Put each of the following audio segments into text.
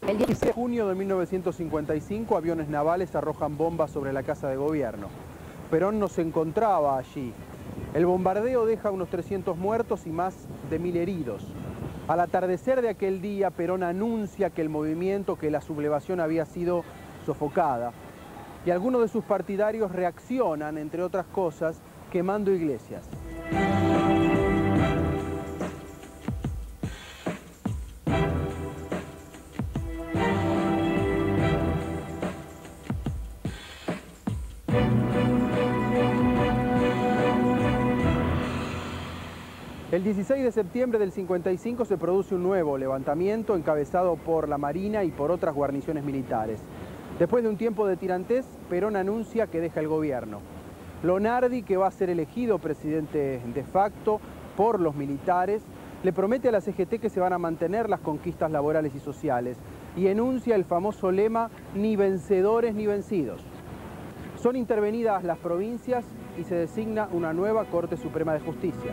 El 16 de junio de 1955, aviones navales arrojan bombas sobre la Casa de Gobierno. Perón no se encontraba allí. El bombardeo deja unos 300 muertos y más de 1000 heridos. Al atardecer de aquel día, Perón anuncia que el movimiento, que la sublevación había sido sofocada. Y algunos de sus partidarios reaccionan, entre otras cosas, quemando iglesias. El 16 de septiembre del 55 se produce un nuevo levantamiento encabezado por la Marina y por otras guarniciones militares. Después de un tiempo de tirantez, Perón anuncia que deja el gobierno. Lonardi, que va a ser elegido presidente de facto por los militares, le promete a la CGT que se van a mantener las conquistas laborales y sociales y enuncia el famoso lema "ni vencedores ni vencidos". Son intervenidas las provincias y se designa una nueva Corte Suprema de Justicia.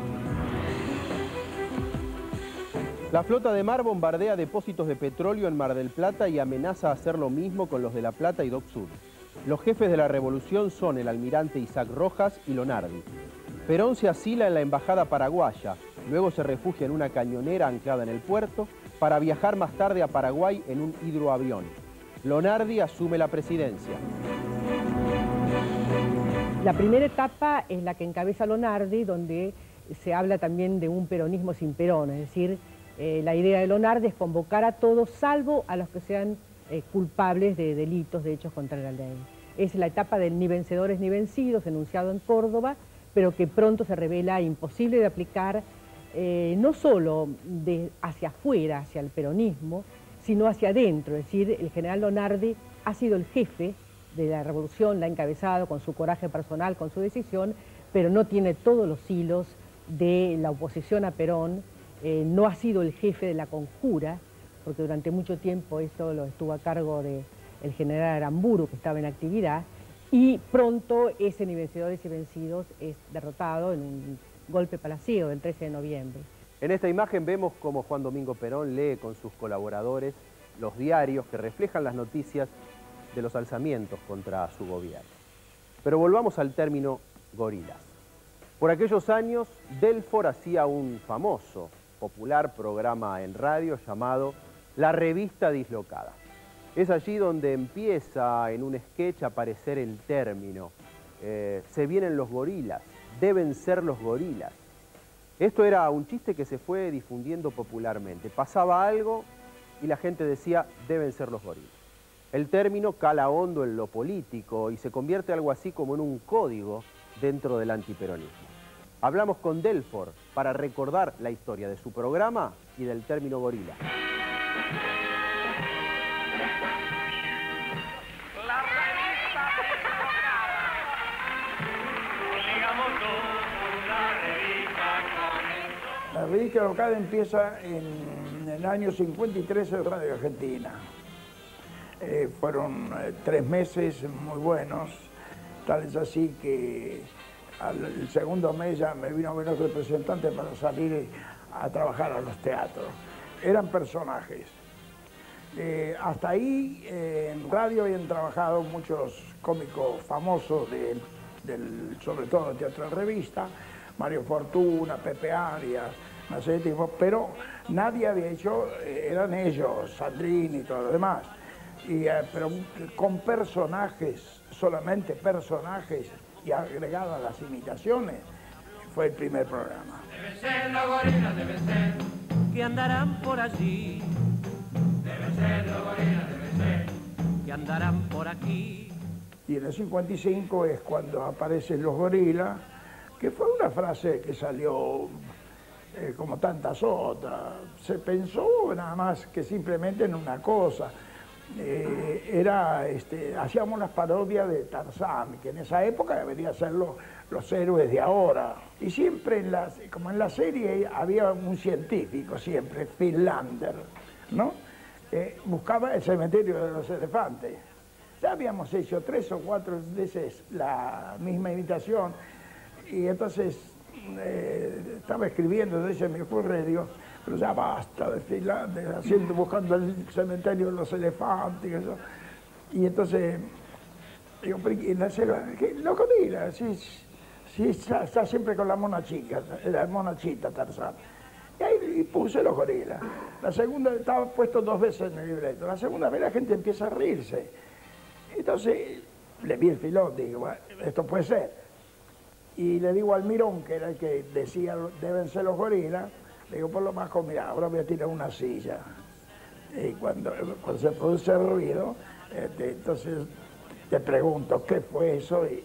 La flota de mar bombardea depósitos de petróleo en Mar del Plata y amenaza hacer lo mismo con los de La Plata y Dock Sud. Los jefes de la revolución son el almirante Isaac Rojas y Lonardi. Perón se asila en la embajada paraguaya, luego se refugia en una cañonera anclada en el puerto para viajar más tarde a Paraguay en un hidroavión. Lonardi asume la presidencia. La primera etapa es la que encabeza Lonardi, donde se habla también de un peronismo sin Perón, es decir, la idea de Lonardi es convocar a todos, salvo a los que sean culpables de delitos, de hechos contra la ley. Es la etapa del ni vencedores ni vencidos, enunciado en Córdoba, pero que pronto se revela imposible de aplicar, no solo hacia afuera, hacia el peronismo, sino hacia adentro. Es decir, el general Lonardi ha sido el jefe de la revolución, la ha encabezado con su coraje personal, con su decisión, pero no tiene todos los hilos de la oposición a Perón. No ha sido el jefe de la conjura, porque durante mucho tiempo eso lo estuvo a cargo del general Aramburu, que estaba en actividad, y pronto ese ni vencedores y vencidos es derrotado en un golpe palaciego del 13 de noviembre. En esta imagen vemos cómo Juan Domingo Perón lee con sus colaboradores los diarios que reflejan las noticias de los alzamientos contra su gobierno. Pero volvamos al término gorilas. Por aquellos años, Delfort hacía un famoso, popular programa en radio llamado La Revista Dislocada. Es allí donde empieza en un sketch a aparecer el término se vienen los gorilas, deben ser los gorilas. Esto era un chiste que se fue difundiendo popularmente. Pasaba algo y la gente decía deben ser los gorilas. El término cala hondo en lo político y se convierte algo así como en un código dentro del antiperonismo. Hablamos con Delfort para recordar la historia de su programa y del término gorila. La revista Dislocada. La revista Dislocada empieza en el año 53 en Radio Argentina. Fueron 3 meses muy buenos, tal es así que al segundo mes ya me vino a ver los representantes para salir a trabajar a los teatros. Eran personajes. Hasta ahí en radio habían trabajado muchos cómicos famosos, sobre todo del teatro de revista, Mario Fortuna, Pepe Arias, no sé, pero nadie había hecho, eran ellos, Sandrini y todo lo demás. Pero con personajes, solamente personajes, y agregado a las imitaciones, fue el primer programa. Deben ser los gorilas, deben ser, que andarán por allí. Deben ser los gorilas, deben ser, que andarán por aquí. Y en el 55 es cuando aparecen los gorilas, que fue una frase que salió como tantas otras. Se pensó nada más que simplemente en una cosa. Hacíamos las parodias de Tarzán, que en esa época deberían ser los héroes de ahora. Y siempre, como en la serie, había un científico, siempre, Finlander, ¿no? Buscaba el cementerio de los elefantes. Ya habíamos hecho 3 o 4 veces la misma imitación, y entonces estaba escribiendo, entonces me ocurre, digo, pero ya basta de Finlandia, haciendo, buscando el cementerio de los elefantes, eso. Y entonces, digo, pero en la selva, los gorilas, sí, está siempre con la mona chica, la monachita Tarzán. Y ahí puse los gorilas. La segunda estaba puesto 2 veces en el libreto. La segunda vez la gente empieza a reírse. Entonces le vi el filón, digo, bueno, esto puede ser. Y le digo al Mirón, que era el que decía deben ser los gorilas, le digo, por lo más, mira, ahora voy a tirar una silla. Y cuando se produce el ruido, entonces te pregunto, ¿qué fue eso? Y,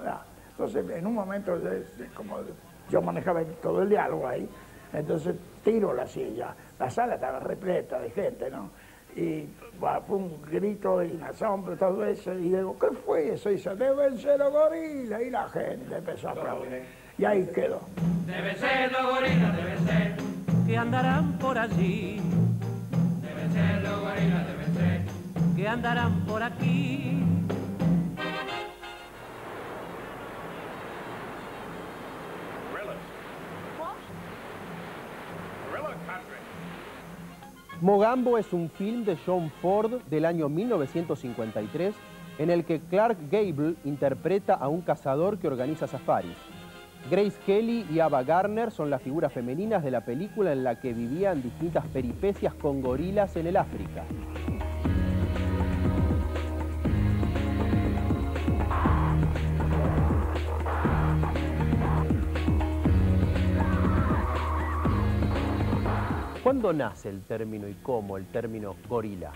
no, entonces, en un momento, como yo manejaba todo el diálogo ahí, entonces tiro la silla. La sala estaba repleta de gente, ¿no? Y fue un grito y un asombro, todo eso. Y digo, ¿qué fue eso? Y dice, deben ser los gorilas. Y la gente empezó a aplaudir. Y ahí quedó. Deben ser los gorilas, deben ser, que andarán por allí. Deben ser los gorilas, deben ser, que andarán por aquí. Mogambo es un film de John Ford del año 1953 en el que Clark Gable interpreta a un cazador que organiza safaris. Grace Kelly y Ava Gardner son las figuras femeninas de la película en la que vivían distintas peripecias con gorilas en el África. ¿Cuándo nace el término y cómo el término gorila?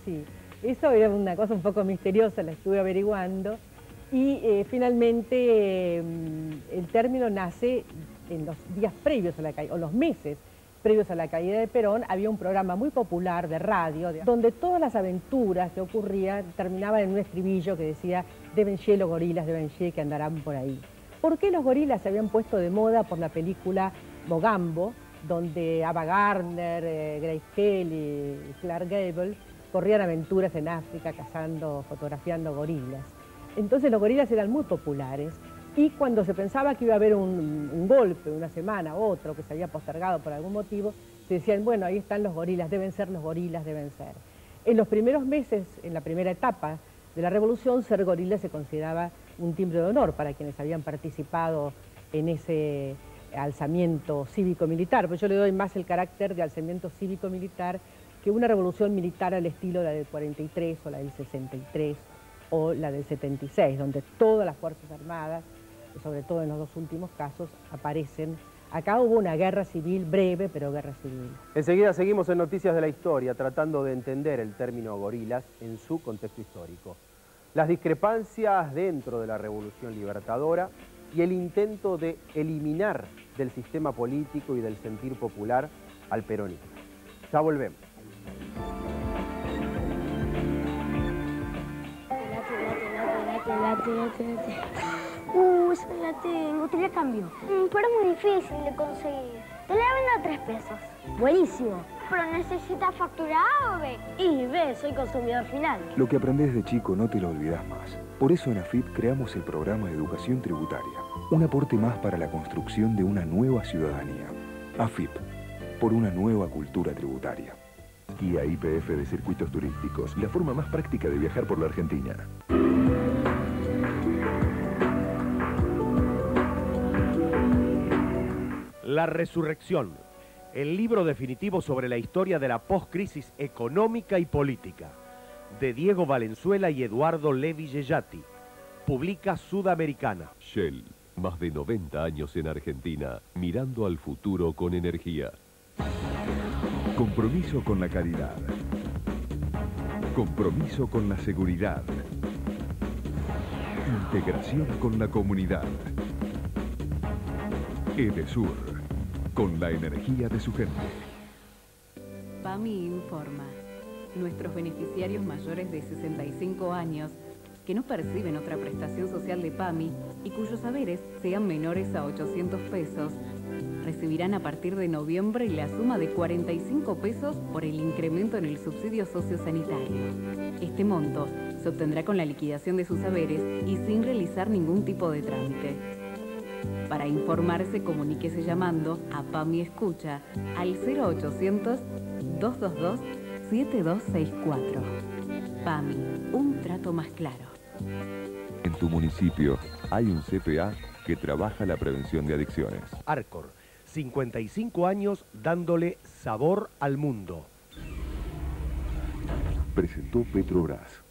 Sí, eso era una cosa un poco misteriosa, la estuve averiguando. Y finalmente el término nace en los días previos a la caída, o los meses previos a la caída de Perón. Había un programa muy popular de radio, donde todas las aventuras que ocurrían terminaban en un estribillo que decía deben ser los gorilas, deben ser que andarán por ahí. ¿Por qué los gorilas se habían puesto de moda? Por la película Mogambo, donde Ava Gardner, Grace Kelly y Clark Gable corrían aventuras en África cazando, fotografiando gorilas. Entonces los gorilas eran muy populares y cuando se pensaba que iba a haber un golpe, una semana, otro, que se había postergado por algún motivo, se decían, bueno, ahí están los gorilas, deben ser los gorilas, deben ser. En los primeros meses, en la primera etapa de la revolución, ser gorila se consideraba un timbre de honor para quienes habían participado en ese alzamiento cívico-militar, pues yo le doy más el carácter de alzamiento cívico-militar que una revolución militar al estilo de la del 43 o la del 63 o la del 76, donde todas las Fuerzas Armadas, sobre todo en los 2 últimos casos, aparecen. Acá hubo una guerra civil breve, pero guerra civil. Enseguida seguimos en Noticias de la Historia, tratando de entender el término gorilas en su contexto histórico. Las discrepancias dentro de la Revolución Libertadora y el intento de eliminar del sistema político y del sentir popular al peronismo. Ya volvemos. Esa la tengo, te la cambio. Pero es muy difícil de conseguir. Te la vendo a 3 pesos. Buenísimo. ¿Pero necesitas facturado o B? Y B, soy consumidor final. Lo que aprendés de chico no te lo olvidás más. Por eso en AFIP creamos el programa de educación tributaria. Un aporte más para la construcción de una nueva ciudadanía. AFIP, por una nueva cultura tributaria. Guía IPF de circuitos turísticos, la forma más práctica de viajar por la Argentina. La resurrección, el libro definitivo sobre la historia de la postcrisis económica y política, de Diego Valenzuela y Eduardo Levi Yeyati, publica Sudamericana. Shell, más de 90 años en Argentina, mirando al futuro con energía. Compromiso con la calidad. Compromiso con la seguridad. Integración con la comunidad. Edesur, con la energía de su gente. PAMI informa. Nuestros beneficiarios mayores de 65 años que no perciben otra prestación social de PAMI y cuyos saberes sean menores a 800 pesos, recibirán a partir de noviembre la suma de 45 pesos por el incremento en el subsidio sociosanitario. Este monto se obtendrá con la liquidación de sus saberes y sin realizar ningún tipo de trámite. Para informarse, comuníquese llamando a PAMI Escucha al 0800-222-7264. PAMI, un trato más claro. En tu municipio hay un CPA que trabaja la prevención de adicciones. Arcor, 55 años dándole sabor al mundo. Presentó Petrobras.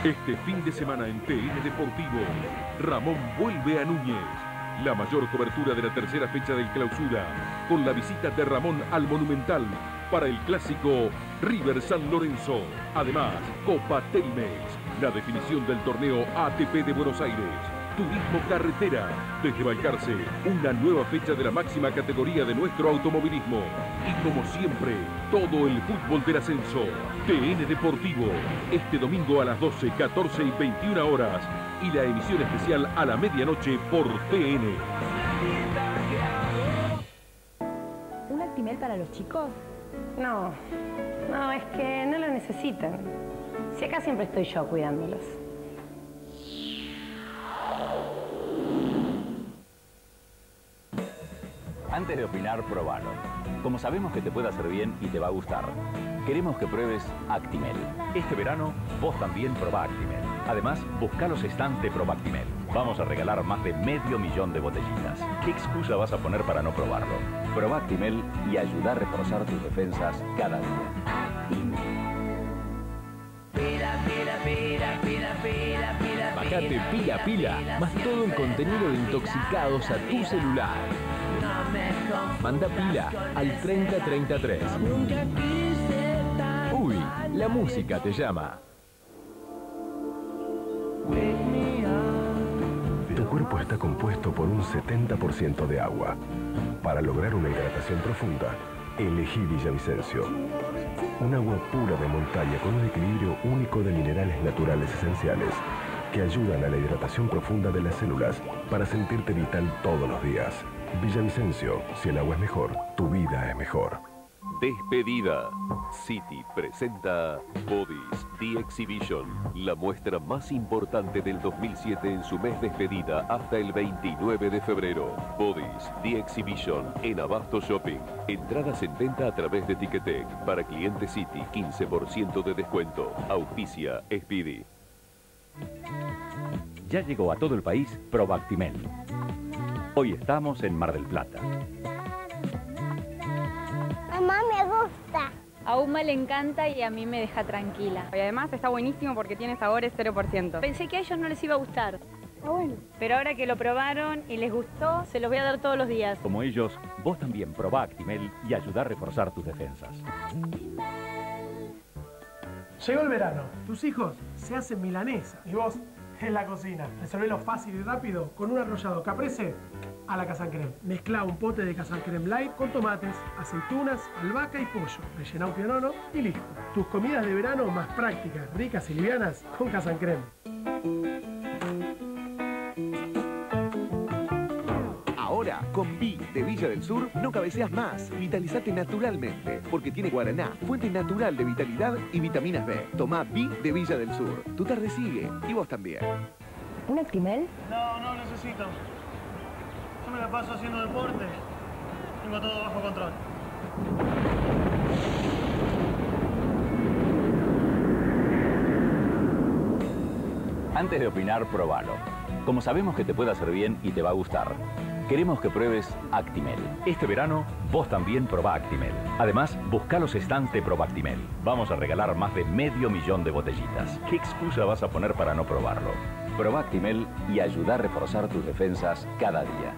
Este fin de semana en TN Deportivo, Ramón vuelve a Núñez. La mayor cobertura de la tercera fecha del Clausura, con la visita de Ramón al Monumental para el clásico River San Lorenzo. Además, Copa Telmex, la definición del torneo ATP de Buenos Aires. Turismo carretera, desde Balcarce, una nueva fecha de la máxima categoría de nuestro automovilismo. Y como siempre, todo el fútbol del ascenso. TN Deportivo, este domingo a las 12, 14 y 21 horas. Y la emisión especial a la medianoche por TN. ¿Un Actimel para los chicos? No, es que no lo necesitan. Si acá siempre estoy yo cuidándolos. Antes de opinar, probalo. Como sabemos que te puede hacer bien y te va a gustar, queremos que pruebes Actimel. Este verano, vos también probá Actimel. Además, buscá los stands de Probactimel. Vamos a regalar más de 500.000 de botellitas. ¿Qué excusa vas a poner para no probarlo? Probá Actimel y ayuda a reforzar tus defensas cada día. Bajate Pila Pila, más todo el contenido de Intoxicados a tu celular. Manda pila al 3033. Uy, la música te llama. Tu cuerpo está compuesto por un 70% de agua. Para lograr una hidratación profunda, elegí Villavicencio. Un agua pura de montaña con un equilibrio único de minerales naturales esenciales que ayudan a la hidratación profunda de las células para sentirte vital todos los días. Villavicencio, si el agua es mejor, tu vida es mejor. Despedida. City presenta Bodies The Exhibition, la muestra más importante del 2007 en su mes despedida hasta el 29 de febrero. Bodies The Exhibition en Abasto Shopping. Entradas en venta a través de Ticketek. Para clientes City, 15% de descuento. Auspicia Speedy. Ya llegó a todo el país Probactimel. Hoy estamos en Mar del Plata. Mamá, me gusta. A Uma le encanta y a mí me deja tranquila. Y además está buenísimo porque tiene sabores 0%. Pensé que a ellos no les iba a gustar. Bueno. Pero ahora que lo probaron y les gustó, se los voy a dar todos los días. Como ellos, vos también probá Actimel y ayudá a reforzar tus defensas. Llegó el verano. Tus hijos se hacen milanesa. Y vos, en la cocina. Resolvelo fácil y rápido con un arrollado caprese a la Casancrem. Mezcla un pote de Casancrem Light con tomates, aceitunas, albahaca y pollo. Rellena un pionono y listo. Tus comidas de verano más prácticas, ricas y livianas con Casancrem. Ahora, con Vi de Villa del Sur, no cabeceas más. Vitalizate naturalmente, porque tiene guaraná, fuente natural de vitalidad y vitaminas B. Tomá Vi de Villa del Sur. Tu tarde sigue, y vos también. ¿Un Actimel? No necesito. Yo me la paso haciendo deporte. Tengo todo bajo control. Antes de opinar, probalo. Como sabemos que te puede hacer bien y te va a gustar, queremos que pruebes Actimel. Este verano, vos también probá Actimel. Además, buscá los stands de Probactimel. Vamos a regalar más de 500.000 de botellitas. ¿Qué excusa vas a poner para no probarlo? Probá Actimel y ayudá a reforzar tus defensas cada día.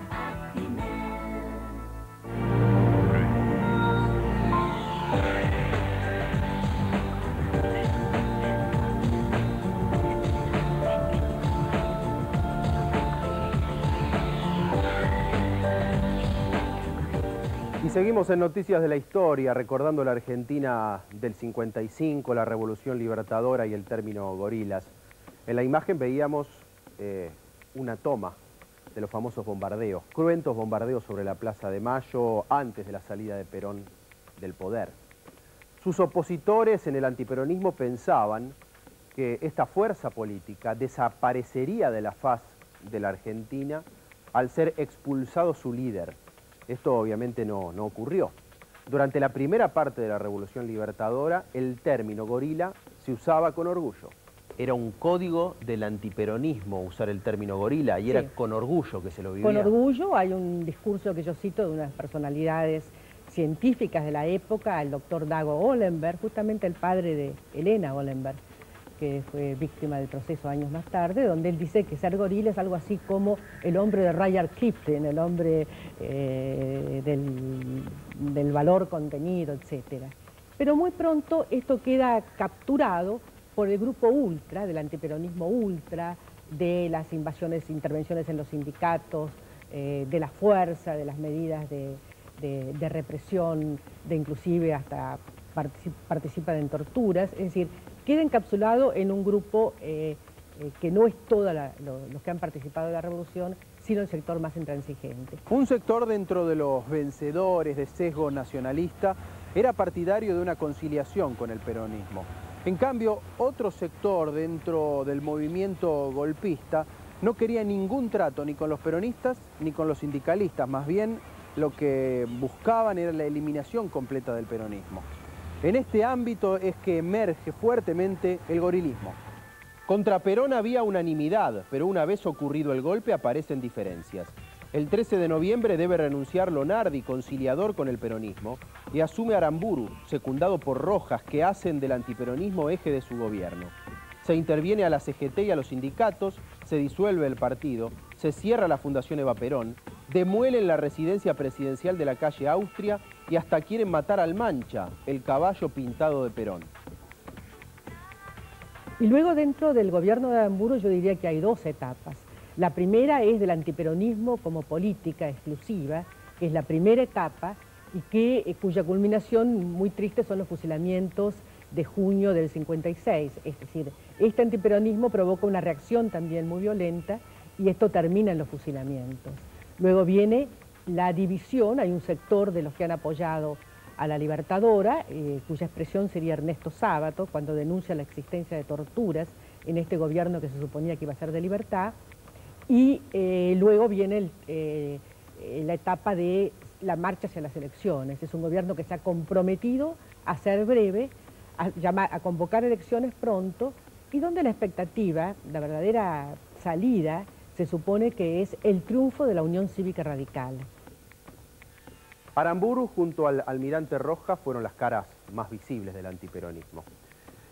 Y seguimos en Noticias de la Historia, recordando la Argentina del 55, la Revolución Libertadora y el término gorilas. En la imagen veíamos una toma de los famosos bombardeos, cruentos bombardeos sobre la Plaza de Mayo antes de la salida de Perón del poder. Sus opositores en el antiperonismo pensaban que esta fuerza política desaparecería de la faz de la Argentina al ser expulsado su líder. Esto obviamente no ocurrió. Durante la primera parte de la Revolución Libertadora, el término gorila se usaba con orgullo. Era un código del antiperonismo usar el término gorila y era con orgullo que se lo vivía. Con orgullo. Hay un discurso que yo cito de unas personalidades científicas de la época, el doctor Dago Olenberg, justamente el padre de Elena Olenberg, que fue víctima del proceso años más tarde, donde él dice que ser gorila es algo así como el hombre de Rudyard Kipling, el hombre del valor contenido, etc. Pero muy pronto esto queda capturado por el grupo ultra, del antiperonismo ultra, de las intervenciones en los sindicatos, de la fuerza, de las medidas de represión, de inclusive hasta participan en torturas, es decir, queda encapsulado en un grupo que no es todos los que han participado de la revolución, sino el sector más intransigente. Un sector dentro de los vencedores de sesgo nacionalista era partidario de una conciliación con el peronismo. En cambio, otro sector dentro del movimiento golpista no quería ningún trato ni con los peronistas ni con los sindicalistas, más bien lo que buscaban era la eliminación completa del peronismo. En este ámbito es que emerge fuertemente el gorilismo. Contra Perón había unanimidad, pero una vez ocurrido el golpe aparecen diferencias. El 13 de noviembre debe renunciar Lonardi, conciliador con el peronismo, y asume Aramburu, secundado por Rojas, que hacen del antiperonismo eje de su gobierno. Se interviene a la CGT y a los sindicatos, se disuelve el partido, se cierra la Fundación Eva Perón, demuelen la residencia presidencial de la calle Austria y hasta quieren matar al Mancha, el caballo pintado de Perón. Y luego dentro del gobierno de Aramburu yo diría que hay dos etapas. La primera es del antiperonismo como política exclusiva, que es la primera etapa y cuya culminación muy triste son los fusilamientos de junio del 56. Es decir, este antiperonismo provoca una reacción también muy violenta y esto termina en los fusilamientos. Luego viene la división, hay un sector de los que han apoyado a la Libertadora, cuya expresión sería Ernesto Sábato, cuando denuncia la existencia de torturas en este gobierno que se suponía que iba a ser de libertad, y luego viene la etapa de la marcha hacia las elecciones. Es un gobierno que se ha comprometido a ser breve, a convocar elecciones pronto, y donde la expectativa, la verdadera salida, se supone que es el triunfo de la Unión Cívica Radical. Aramburu junto al almirante Rojas fueron las caras más visibles del antiperonismo.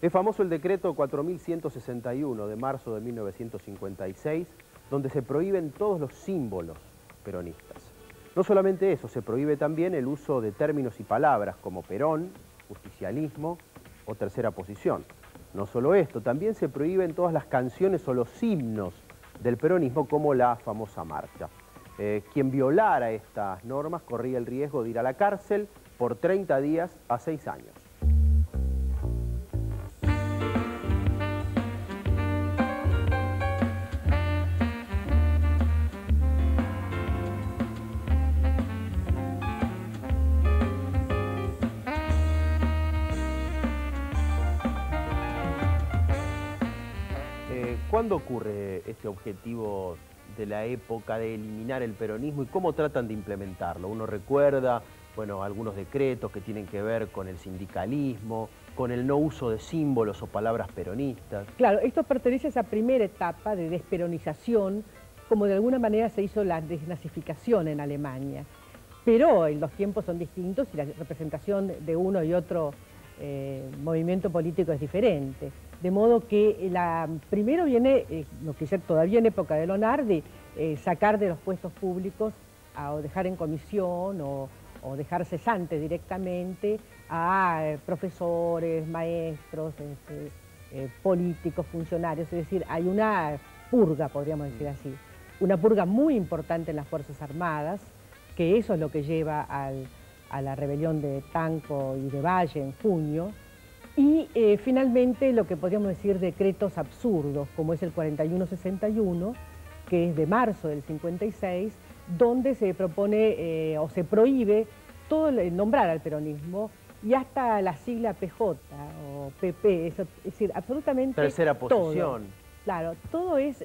Es famoso el decreto 4161 de marzo de 1956, donde se prohíben todos los símbolos peronistas. No solamente eso, se prohíbe también el uso de términos y palabras como Perón, justicialismo o tercera posición. No solo esto, también se prohíben todas las canciones o los himnos del peronismo como la famosa marcha. Quien violara estas normas corría el riesgo de ir a la cárcel por 30 días a 6 años. ¿Cuándo ocurre este objetivo de la época de eliminar el peronismo y cómo tratan de implementarlo? Uno recuerda, bueno, algunos decretos que tienen que ver con el sindicalismo, con el no uso de símbolos o palabras peronistas. Claro, esto pertenece a esa primera etapa de desperonización, como de alguna manera se hizo la desnazificación en Alemania. Pero los tiempos son distintos y la representación de uno y otro movimiento político es diferente. De modo que primero viene, lo que todavía en época de Lonardi, sacar de los puestos públicos o dejar en comisión o dejar cesante directamente a profesores, maestros, políticos, funcionarios. Es decir, hay una purga, podríamos decir así, una purga muy importante en las Fuerzas Armadas, que eso es lo que lleva a la rebelión de Tanco y de Valle en junio. Y finalmente lo que podríamos decir decretos absurdos, como es el 4161, que es de marzo del 56, donde se propone o se prohíbe todo nombrar al peronismo y hasta la sigla PJ o PP, eso, es decir, absolutamente tercera posición. Todo. Claro, todo es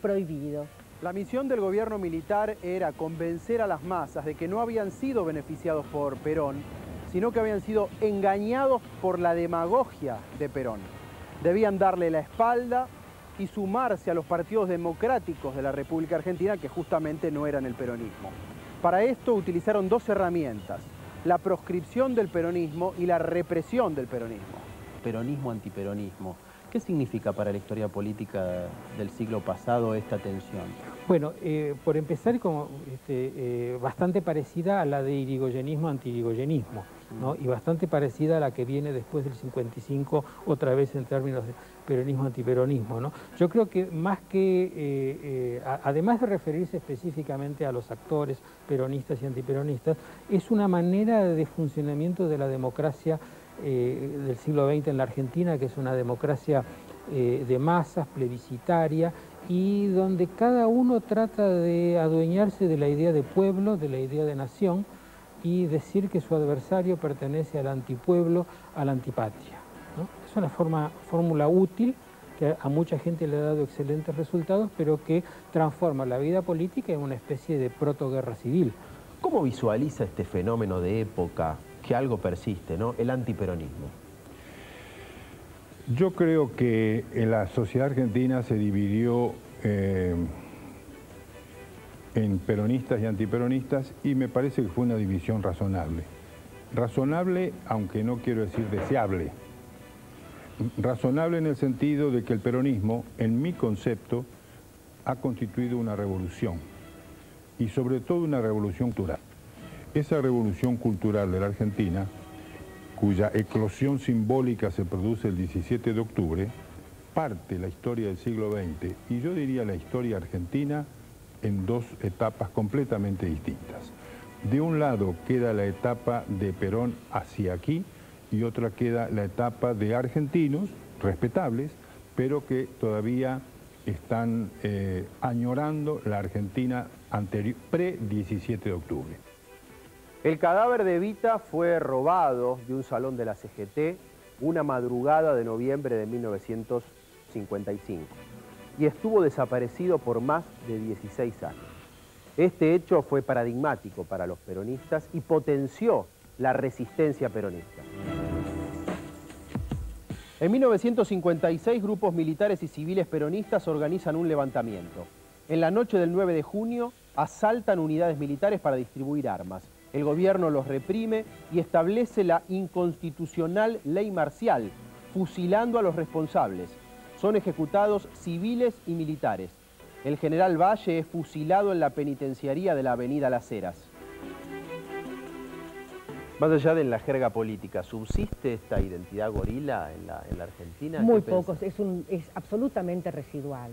prohibido. La misión del gobierno militar era convencer a las masas de que no habían sido beneficiados por Perón, sino que habían sido engañados por la demagogia de Perón. Debían darle la espalda y sumarse a los partidos democráticos de la República Argentina, que justamente no eran el peronismo. Para esto utilizaron dos herramientas: la proscripción del peronismo y la represión del peronismo. Peronismo, antiperonismo. ¿Qué significa para la historia política del siglo pasado esta tensión? Bueno, por empezar, como bastante parecida a la de irigoyenismo, anti-irigoyenismo, ¿no? Y bastante parecida a la que viene después del 55, otra vez en términos de peronismo, antiperonismo, ¿no? Yo creo que más que, además de referirse específicamente a los actores peronistas y antiperonistas, es una manera de funcionamiento de la democracia del siglo XX en la Argentina, que es una democracia de masas, plebiscitaria, y donde cada uno trata de adueñarse de la idea de pueblo, de la idea de nación, y decir que su adversario pertenece al antipueblo, a la antipatria, ¿no? Es una fórmula útil que a mucha gente le ha dado excelentes resultados, pero que transforma la vida política en una especie de protoguerra civil. ¿Cómo visualiza este fenómeno de época que algo persiste, ¿no? El antiperonismo? Yo creo que en la sociedad argentina se dividió en peronistas y antiperonistas, y me parece que fue una división razonable. Razonable, aunque no quiero decir deseable. Razonable en el sentido de que el peronismo, en mi concepto, ha constituido una revolución, y sobre todo una revolución cultural. Esa revolución cultural de la Argentina, cuya eclosión simbólica se produce el 17 de octubre, parte la historia del siglo XX, y yo diría la historia argentina, en dos etapas completamente distintas. De un lado queda la etapa de Perón hacia aquí, y otra queda la etapa de argentinos, respetables, pero que todavía están añorando la Argentina pre-17 de octubre. El cadáver de Evita fue robado de un salón de la CGT una madrugada de noviembre de 1955 y estuvo desaparecido por más de 16 años. Este hecho fue paradigmático para los peronistas y potenció la resistencia peronista. En 1956, grupos militares y civiles peronistas organizan un levantamiento. En la noche del 9 de junio, asaltan unidades militares para distribuir armas. El gobierno los reprime y establece la inconstitucional ley marcial, fusilando a los responsables. Son ejecutados civiles y militares. El general Valle es fusilado en la penitenciaría de la avenida Las Heras. Más allá de la jerga política, ¿subsiste esta identidad gorila en la Argentina? Muy pocos, es absolutamente residual.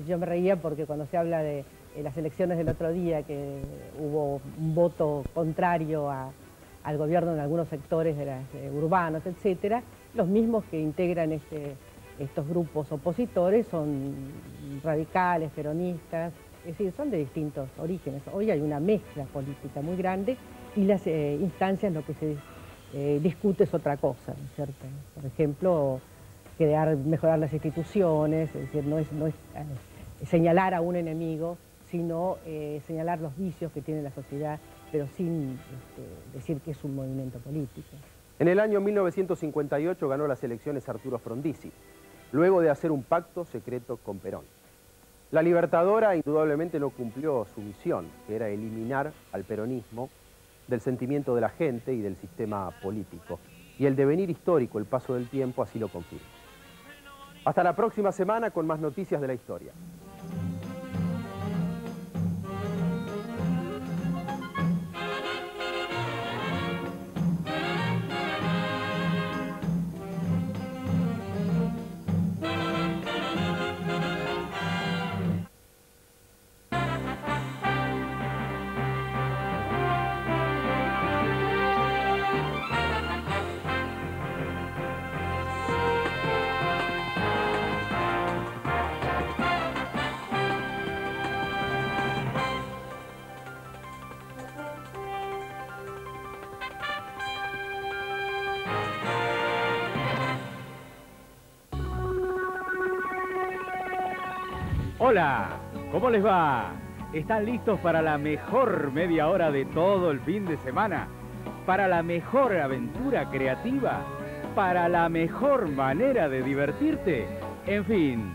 Yo me reía porque cuando se habla de las elecciones del otro día, que hubo un voto contrario al gobierno en algunos sectores urbanos, etcétera, los mismos que integran estos grupos opositores son radicales, peronistas, es decir, son de distintos orígenes. Hoy hay una mezcla política muy grande y las instancias lo que se discute es otra cosa, ¿no es cierto? Por ejemplo, mejorar las instituciones, es decir, no es señalar a un enemigo, sino señalar los vicios que tiene la sociedad, pero sin decir que es un movimiento político. En el año 1958 ganó las elecciones Arturo Frondizi, luego de hacer un pacto secreto con Perón. La Libertadora indudablemente no cumplió su misión, que era eliminar al peronismo del sentimiento de la gente y del sistema político. Y el devenir histórico, el paso del tiempo, así lo confirma. Hasta la próxima semana con más noticias de la historia. Hola, ¿cómo les va? ¿Están listos para la mejor media hora de todo el fin de semana? ¿Para la mejor aventura creativa? ¿Para la mejor manera de divertirte? En fin,